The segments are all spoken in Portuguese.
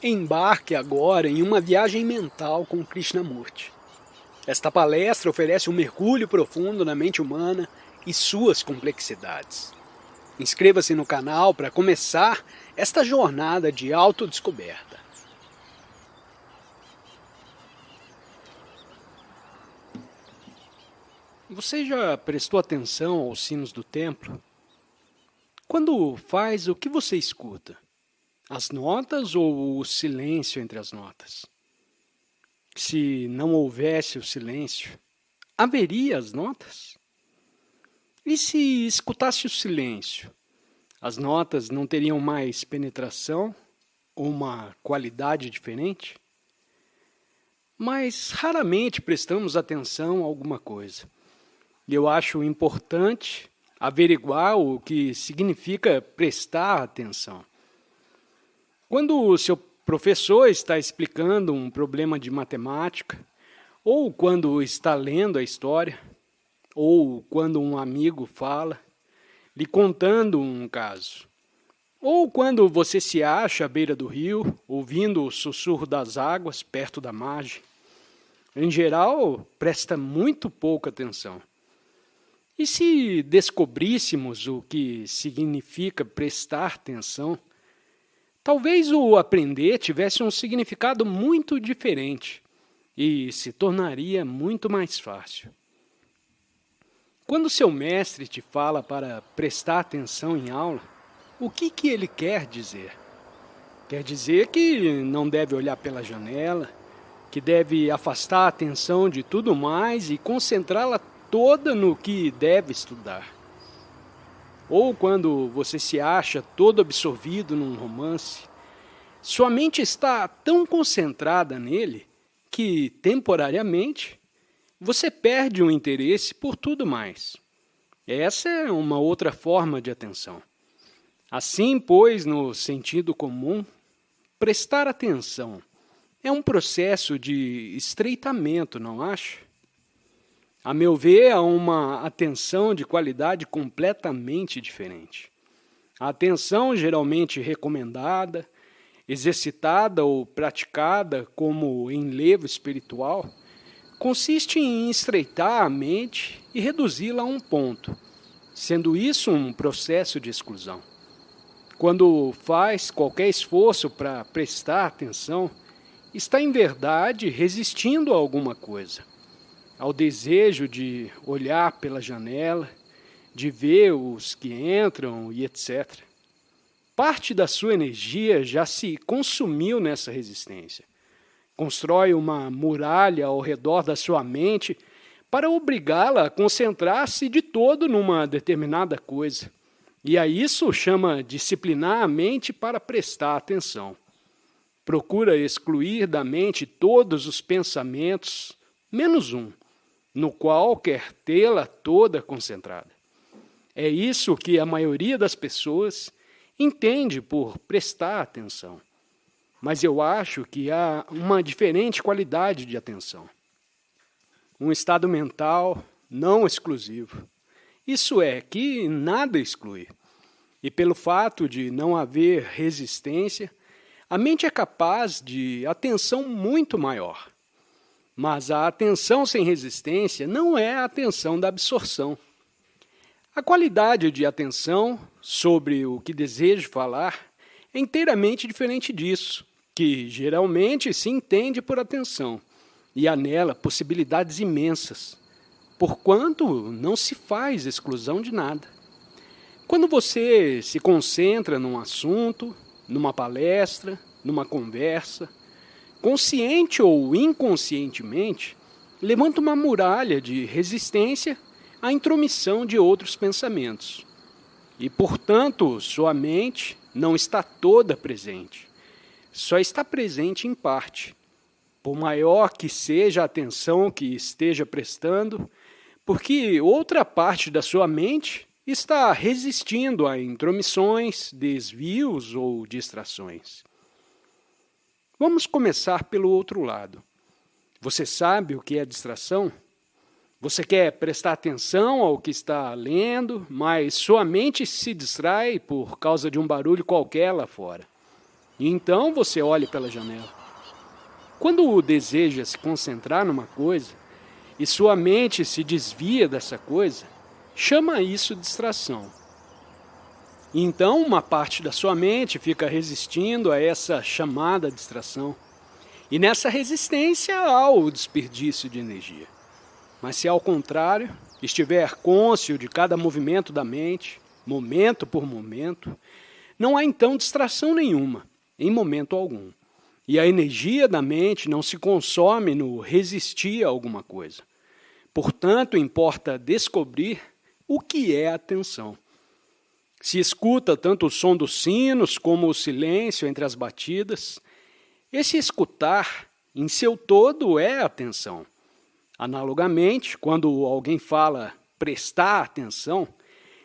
Embarque agora em uma viagem mental com Krishnamurti. Esta palestra oferece um mergulho profundo na mente humana e suas complexidades. Inscreva-se no canal para começar esta jornada de autodescoberta. Você já prestou atenção aos sinos do templo? Quando faz, o que você escuta? As notas ou o silêncio entre as notas? Se não houvesse o silêncio, haveria as notas? E se escutasse o silêncio, as notas não teriam mais penetração ou uma qualidade diferente? Mas raramente prestamos atenção a alguma coisa. E eu acho importante averiguar o que significa prestar atenção. Quando o seu professor está explicando um problema de matemática, ou quando está lendo a história, ou quando um amigo fala, lhe contando um caso, ou quando você se acha à beira do rio, ouvindo o sussurro das águas perto da margem, em geral, presta muito pouca atenção. E se descobríssemos o que significa prestar atenção, talvez o aprender tivesse um significado muito diferente e se tornaria muito mais fácil. Quando seu mestre te fala para prestar atenção em aula, o que ele quer dizer? Quer dizer que não deve olhar pela janela, que deve afastar a atenção de tudo mais e concentrá-la toda no que deve estudar. Ou quando você se acha todo absorvido num romance, sua mente está tão concentrada nele que, temporariamente, você perde o interesse por tudo mais. Essa é uma outra forma de atenção. Assim, pois, no sentido comum, prestar atenção é um processo de estreitamento, não acha? A meu ver, há uma atenção de qualidade completamente diferente. A atenção geralmente recomendada, exercitada ou praticada como enlevo espiritual, consiste em estreitar a mente e reduzi-la a um ponto, sendo isso um processo de exclusão. Quando faz qualquer esforço para prestar atenção, está em verdade resistindo a alguma coisa, ao desejo de olhar pela janela, de ver os que entram e etc. Parte da sua energia já se consumiu nessa resistência. Constrói uma muralha ao redor da sua mente para obrigá-la a concentrar-se de todo numa determinada coisa. E a isso chama disciplinar a mente para prestar atenção. Procura excluir da mente todos os pensamentos, menos um, no qual quer tê-la toda concentrada. É isso que a maioria das pessoas entende por prestar atenção. Mas eu acho que há uma diferente qualidade de atenção. Um estado mental não exclusivo. Isso é, que nada exclui. E pelo fato de não haver resistência, a mente é capaz de atenção muito maior. Mas a atenção sem resistência não é a atenção da absorção. A qualidade de atenção sobre o que desejo falar é inteiramente diferente disso, que geralmente se entende por atenção, e há nela possibilidades imensas, porquanto não se faz exclusão de nada. Quando você se concentra num assunto, numa palestra, numa conversa, consciente ou inconscientemente, levanta uma muralha de resistência à intromissão de outros pensamentos. E, portanto, sua mente não está toda presente. Só está presente em parte. Por maior que seja a atenção que esteja prestando, porque outra parte da sua mente está resistindo a intromissões, desvios ou distrações. Vamos começar pelo outro lado. Você sabe o que é distração? Você quer prestar atenção ao que está lendo, mas sua mente se distrai por causa de um barulho qualquer lá fora. E então você olhe pela janela. Quando deseja se concentrar numa coisa e sua mente se desvia dessa coisa, chama isso de distração. E então uma parte da sua mente fica resistindo a essa chamada distração. E nessa resistência há o desperdício de energia. Mas se ao contrário, estiver cônscio de cada movimento da mente, momento por momento, não há então distração nenhuma, em momento algum. E a energia da mente não se consome no resistir a alguma coisa. Portanto, importa descobrir o que é atenção. Se escuta tanto o som dos sinos como o silêncio entre as batidas, esse escutar, em seu todo, é atenção. Analogamente, quando alguém fala prestar atenção,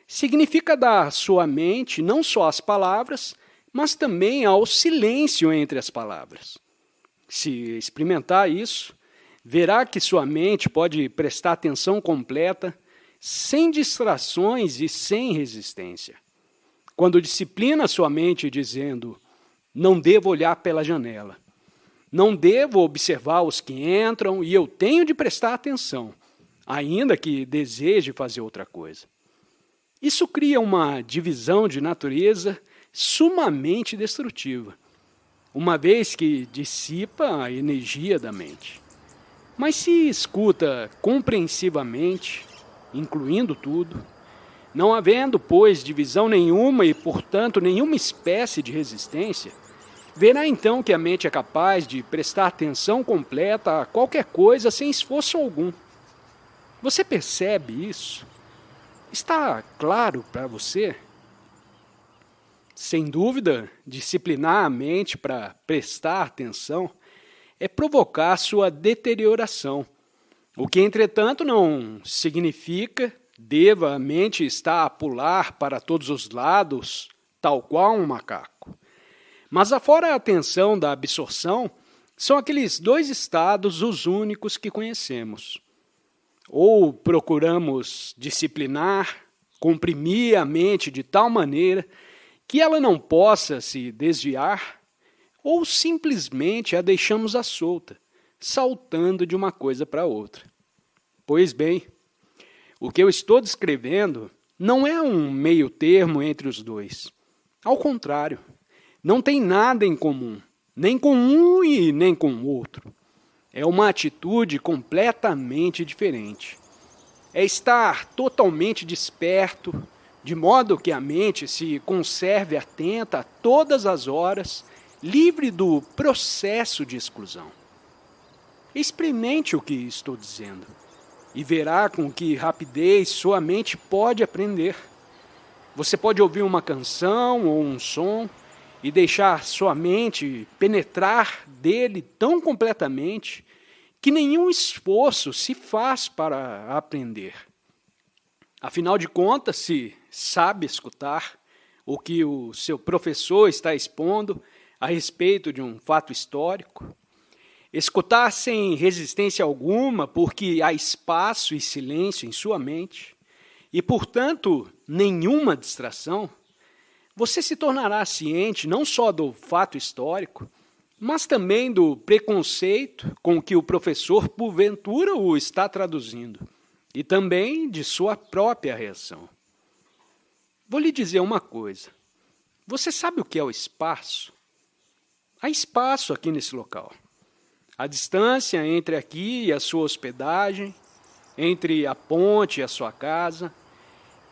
significa dar à sua mente não só as palavras, mas também ao silêncio entre as palavras. Se experimentar isso, verá que sua mente pode prestar atenção completa, sem distrações e sem resistência. Quando disciplina sua mente dizendo, não devo olhar pela janela, não devo observar os que entram e eu tenho de prestar atenção, ainda que deseje fazer outra coisa. Isso cria uma divisão de natureza sumamente destrutiva, uma vez que dissipa a energia da mente. Mas se escuta compreensivamente, incluindo tudo, não havendo, pois, divisão nenhuma e, portanto, nenhuma espécie de resistência, verá então que a mente é capaz de prestar atenção completa a qualquer coisa sem esforço algum. Você percebe isso? Está claro para você? Sem dúvida, disciplinar a mente para prestar atenção é provocar sua deterioração, o que, entretanto, não significa deva a mente estar a pular para todos os lados, tal qual um macaco. Mas afora a atenção da absorção, são aqueles dois estados os únicos que conhecemos. Ou procuramos disciplinar, comprimir a mente de tal maneira que ela não possa se desviar, ou simplesmente a deixamos à solta, saltando de uma coisa para outra. Pois bem, o que eu estou descrevendo não é um meio termo entre os dois. Ao contrário, não tem nada em comum, nem com um e nem com o outro. É uma atitude completamente diferente. É estar totalmente desperto, de modo que a mente se conserve atenta a todas as horas, livre do processo de exclusão. Experimente o que estou dizendo e verá com que rapidez sua mente pode aprender. Você pode ouvir uma canção ou um som e deixar sua mente penetrar dele tão completamente que nenhum esforço se faz para aprender. Afinal de contas, se sabe escutar o que o seu professor está expondo a respeito de um fato histórico, escutar sem resistência alguma, porque há espaço e silêncio em sua mente, e, portanto, nenhuma distração, você se tornará ciente não só do fato histórico, mas também do preconceito com que o professor, porventura, o está traduzindo, e também de sua própria reação. Vou lhe dizer uma coisa. Você sabe o que é o espaço? Há espaço aqui nesse local. A distância entre aqui e a sua hospedagem, entre a ponte e a sua casa,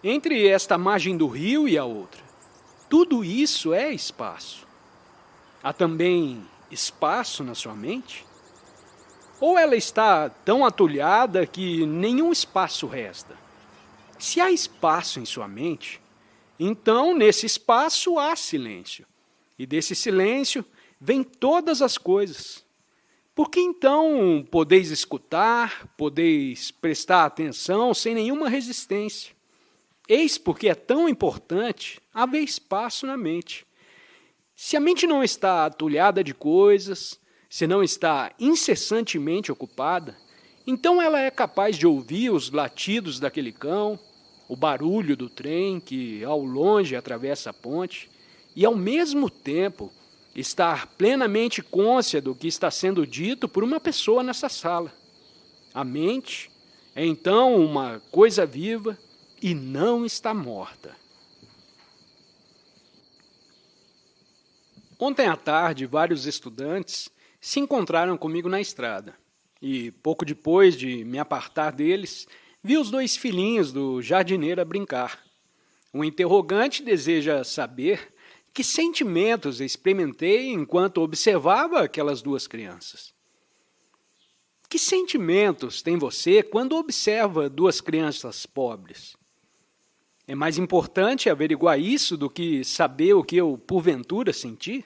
entre esta margem do rio e a outra. Tudo isso é espaço. Há também espaço na sua mente? Ou ela está tão atulhada que nenhum espaço resta? Se há espaço em sua mente, então nesse espaço há silêncio. E desse silêncio vêm todas as coisas. Por que então podeis escutar, podeis prestar atenção sem nenhuma resistência? Eis porque é tão importante haver espaço na mente. Se a mente não está atulhada de coisas, se não está incessantemente ocupada, então ela é capaz de ouvir os latidos daquele cão, o barulho do trem que ao longe atravessa a ponte, e ao mesmo tempo estar plenamente cônscia do que está sendo dito por uma pessoa nessa sala. A mente é então uma coisa viva e não está morta. Ontem à tarde, vários estudantes se encontraram comigo na estrada e, pouco depois de me apartar deles, vi os 2 filhinhos do jardineiro a brincar. O interrogante deseja saber que sentimentos experimentei enquanto observava aquelas 2 crianças. Que sentimentos tem você quando observa 2 crianças pobres? É mais importante averiguar isso do que saber o que eu, porventura, senti?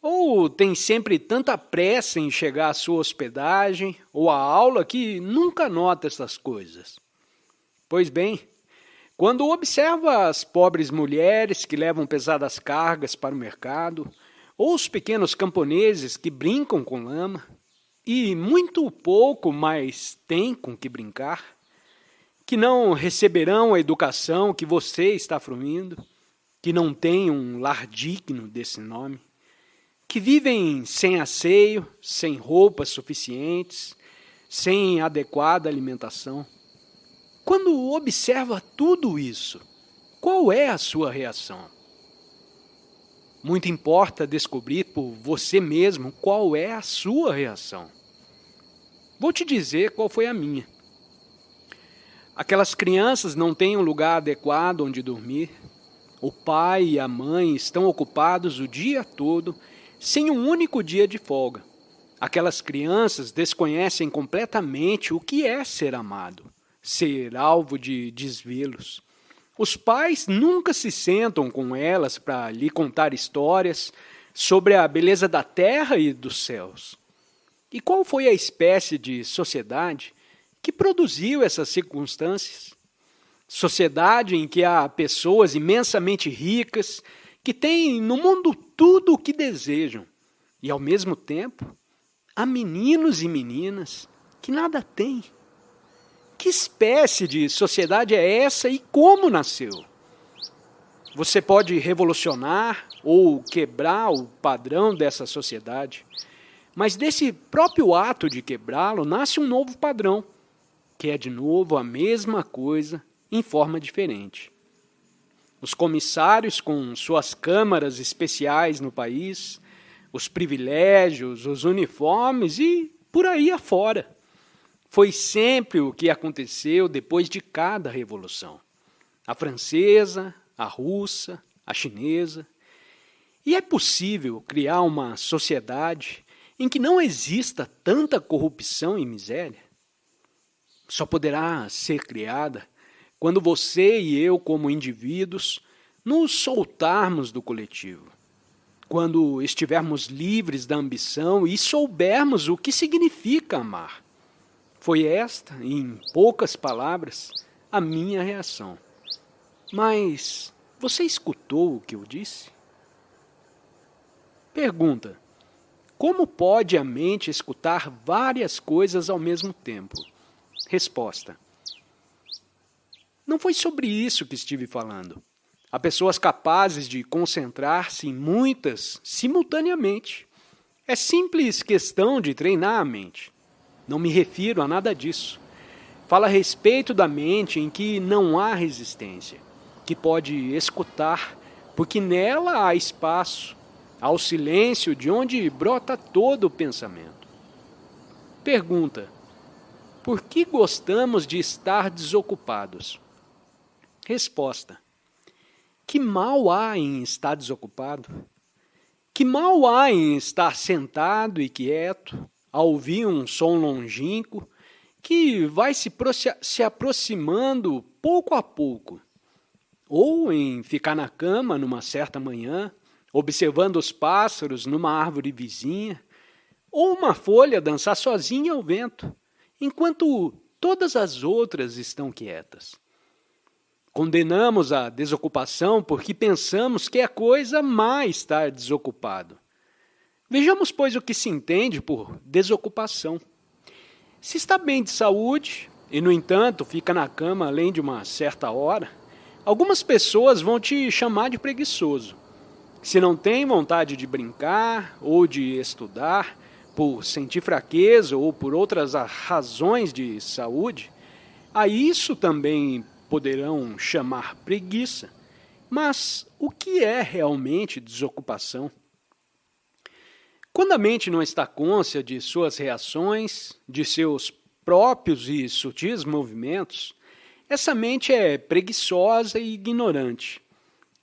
Ou tem sempre tanta pressa em chegar à sua hospedagem ou à aula que nunca nota essas coisas? Pois bem, quando observa as pobres mulheres que levam pesadas cargas para o mercado, ou os pequenos camponeses que brincam com lama, e muito pouco mais têm com que brincar, que não receberão a educação que você está fruindo, que não têm um lar digno desse nome, que vivem sem asseio, sem roupas suficientes, sem adequada alimentação. Quando observa tudo isso, qual é a sua reação? Muito importa descobrir por você mesmo qual é a sua reação. Vou te dizer qual foi a minha. Aquelas crianças não têm um lugar adequado onde dormir. O pai e a mãe estão ocupados o dia todo, sem um único dia de folga. Aquelas crianças desconhecem completamente o que é ser amado, ser alvo de desvelos. Os pais nunca se sentam com elas para lhe contar histórias sobre a beleza da terra e dos céus. E qual foi a espécie de sociedade que produziu essas circunstâncias? Sociedade em que há pessoas imensamente ricas que têm no mundo tudo o que desejam e, ao mesmo tempo, há meninos e meninas que nada têm. Que espécie de sociedade é essa e como nasceu? Você pode revolucionar ou quebrar o padrão dessa sociedade, mas desse próprio ato de quebrá-lo nasce um novo padrão, que é de novo a mesma coisa em forma diferente. Os comissários com suas câmaras especiais no país, os privilégios, os uniformes e por aí afora. Foi sempre o que aconteceu depois de cada revolução. A francesa, a russa, a chinesa. E é possível criar uma sociedade em que não exista tanta corrupção e miséria? Só poderá ser criada quando você e eu, como indivíduos, nos soltarmos do coletivo. Quando estivermos livres da ambição e soubermos o que significa amar. Foi esta, em poucas palavras, a minha reação. Mas você escutou o que eu disse? Pergunta: como pode a mente escutar várias coisas ao mesmo tempo? Resposta: não foi sobre isso que estive falando. Há pessoas capazes de concentrar-se em muitas simultaneamente. É simples questão de treinar a mente. Não me refiro a nada disso. Fala a respeito da mente em que não há resistência, que pode escutar, porque nela há espaço, há o silêncio de onde brota todo o pensamento. Pergunta: por que gostamos de estar desocupados? Resposta: que mal há em estar desocupado? Que mal há em estar sentado e quieto, a ouvir um som longínquo que vai se aproximando pouco a pouco? Ou em ficar na cama numa certa manhã, observando os pássaros numa árvore vizinha, ou uma folha dançar sozinha ao vento, enquanto todas as outras estão quietas. Condenamos a desocupação porque pensamos que é coisa má estar desocupado. Vejamos, pois, o que se entende por desocupação. Se está bem de saúde e, no entanto, fica na cama além de uma certa hora, algumas pessoas vão te chamar de preguiçoso. Se não tem vontade de brincar ou de estudar, por sentir fraqueza ou por outras razões de saúde, a isso também poderão chamar preguiça. Mas o que é realmente desocupação? Quando a mente não está cônscia de suas reações, de seus próprios e sutis movimentos, essa mente é preguiçosa e ignorante.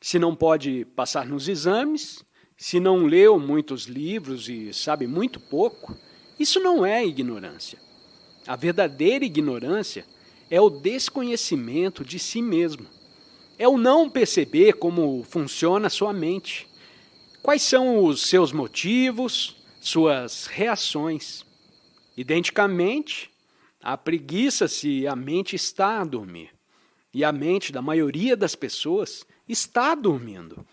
Se não pode passar nos exames, se não leu muitos livros e sabe muito pouco, isso não é ignorância. A verdadeira ignorância é o desconhecimento de si mesmo. É o não perceber como funciona a sua mente. Quais são os seus motivos, suas reações? Identicamente, a preguiça se a mente está a dormir. E a mente da maioria das pessoas está dormindo.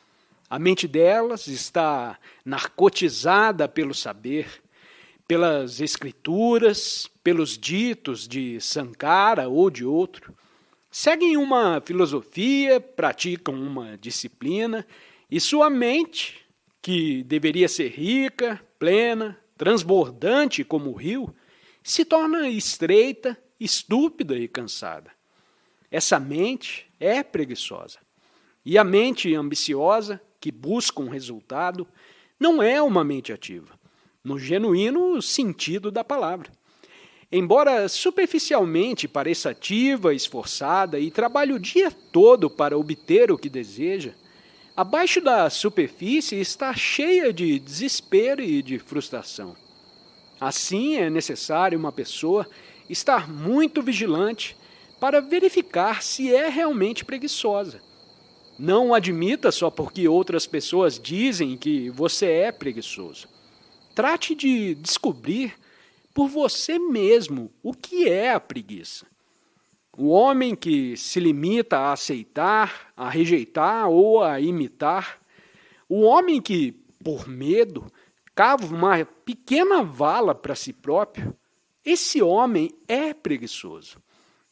A mente delas está narcotizada pelo saber, pelas escrituras, pelos ditos de Sankara ou de outro. Seguem uma filosofia, praticam uma disciplina, e sua mente, que deveria ser rica, plena, transbordante como o rio, se torna estreita, estúpida e cansada. Essa mente é preguiçosa. E a mente ambiciosa, que busca um resultado, não é uma mente ativa, no genuíno sentido da palavra. Embora superficialmente pareça ativa, esforçada e trabalhe o dia todo para obter o que deseja, abaixo da superfície está cheia de desespero e de frustração. Assim, é necessário uma pessoa estar muito vigilante para verificar se é realmente preguiçosa. Não admita só porque outras pessoas dizem que você é preguiçoso. Trate de descobrir por você mesmo o que é a preguiça. O homem que se limita a aceitar, a rejeitar ou a imitar, o homem que, por medo, cava uma pequena vala para si próprio, esse homem é preguiçoso.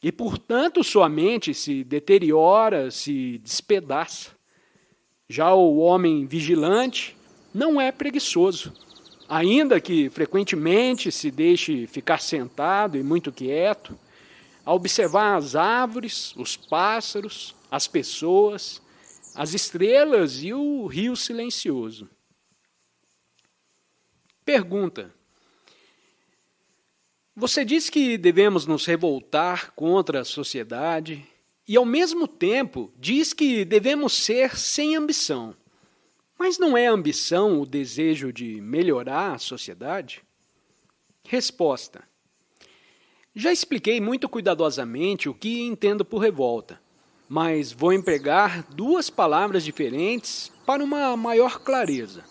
E, portanto, sua mente se deteriora, se despedaça. Já o homem vigilante não é preguiçoso, ainda que frequentemente se deixe ficar sentado e muito quieto, a observar as árvores, os pássaros, as pessoas, as estrelas e o rio silencioso. Pergunta: você diz que devemos nos revoltar contra a sociedade e, ao mesmo tempo, diz que devemos ser sem ambição. Mas não é ambição o desejo de melhorar a sociedade? Resposta: já expliquei muito cuidadosamente o que entendo por revolta, mas vou empregar duas palavras diferentes para uma maior clareza.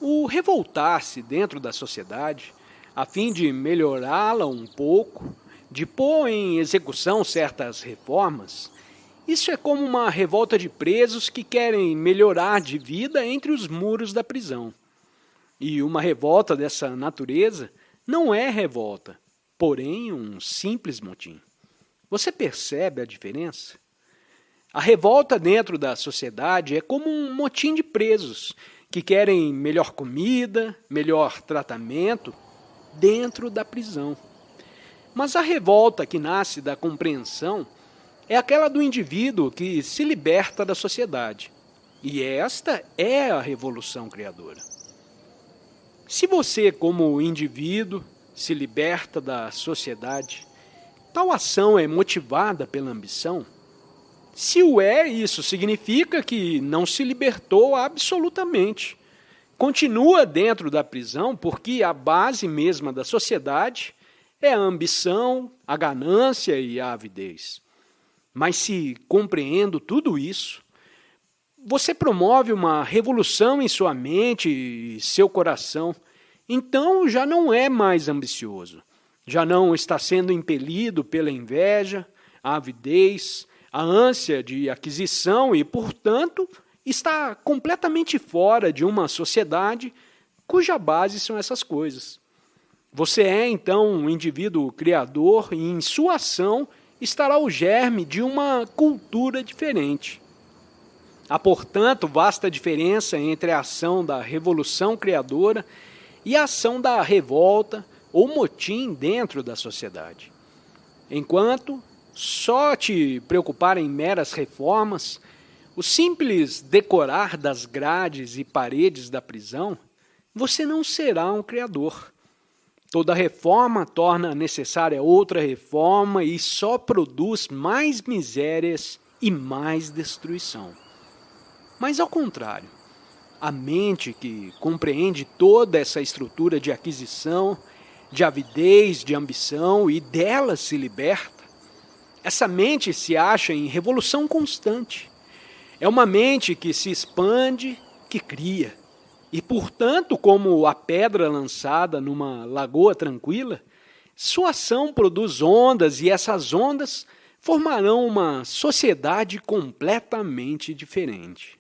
O revoltar-se dentro da sociedade, a fim de melhorá-la um pouco, de pôr em execução certas reformas, isso é como uma revolta de presos que querem melhorar de vida entre os muros da prisão. E uma revolta dessa natureza não é revolta, porém um simples motim. Você percebe a diferença? A revolta dentro da sociedade é como um motim de presos que querem melhor comida, melhor tratamento dentro da prisão. Mas a revolta que nasce da compreensão é aquela do indivíduo que se liberta da sociedade. E esta é a revolução criadora. Se você, como indivíduo, se liberta da sociedade, tal ação é motivada pela ambição? Se o é, isso significa que não se libertou absolutamente. Continua dentro da prisão porque a base mesma da sociedade é a ambição, a ganância e a avidez. Mas se compreendo tudo isso, você promove uma revolução em sua mente e seu coração, então já não é mais ambicioso, já não está sendo impelido pela inveja, a avidez, a ânsia de aquisição e, portanto, está completamente fora de uma sociedade cuja base são essas coisas. Você é, então, um indivíduo criador e, em sua ação, estará o germe de uma cultura diferente. Há, portanto, vasta diferença entre a ação da revolução criadora e a ação da revolta ou motim dentro da sociedade. Enquanto só te preocupar em meras reformas, o simples decorar das grades e paredes da prisão, você não será um criador. Toda reforma torna necessária outra reforma e só produz mais misérias e mais destruição. Mas ao contrário, a mente que compreende toda essa estrutura de aquisição, de avidez, de ambição e dela se liberta, essa mente se acha em revolução constante. É uma mente que se expande, que cria. E, portanto, como a pedra lançada numa lagoa tranquila, sua ação produz ondas e essas ondas formarão uma sociedade completamente diferente.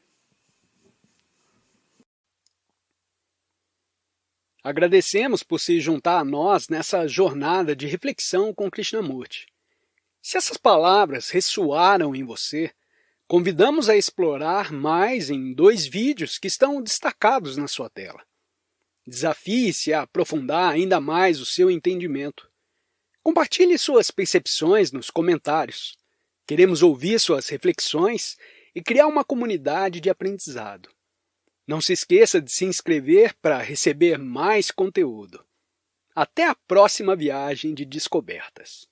Agradecemos por se juntar a nós nessa jornada de reflexão com Krishnamurti. Se essas palavras ressoaram em você, convidamos a explorar mais em 2 vídeos que estão destacados na sua tela. Desafie-se a aprofundar ainda mais o seu entendimento. Compartilhe suas percepções nos comentários. Queremos ouvir suas reflexões e criar uma comunidade de aprendizado. Não se esqueça de se inscrever para receber mais conteúdo. Até a próxima viagem de descobertas.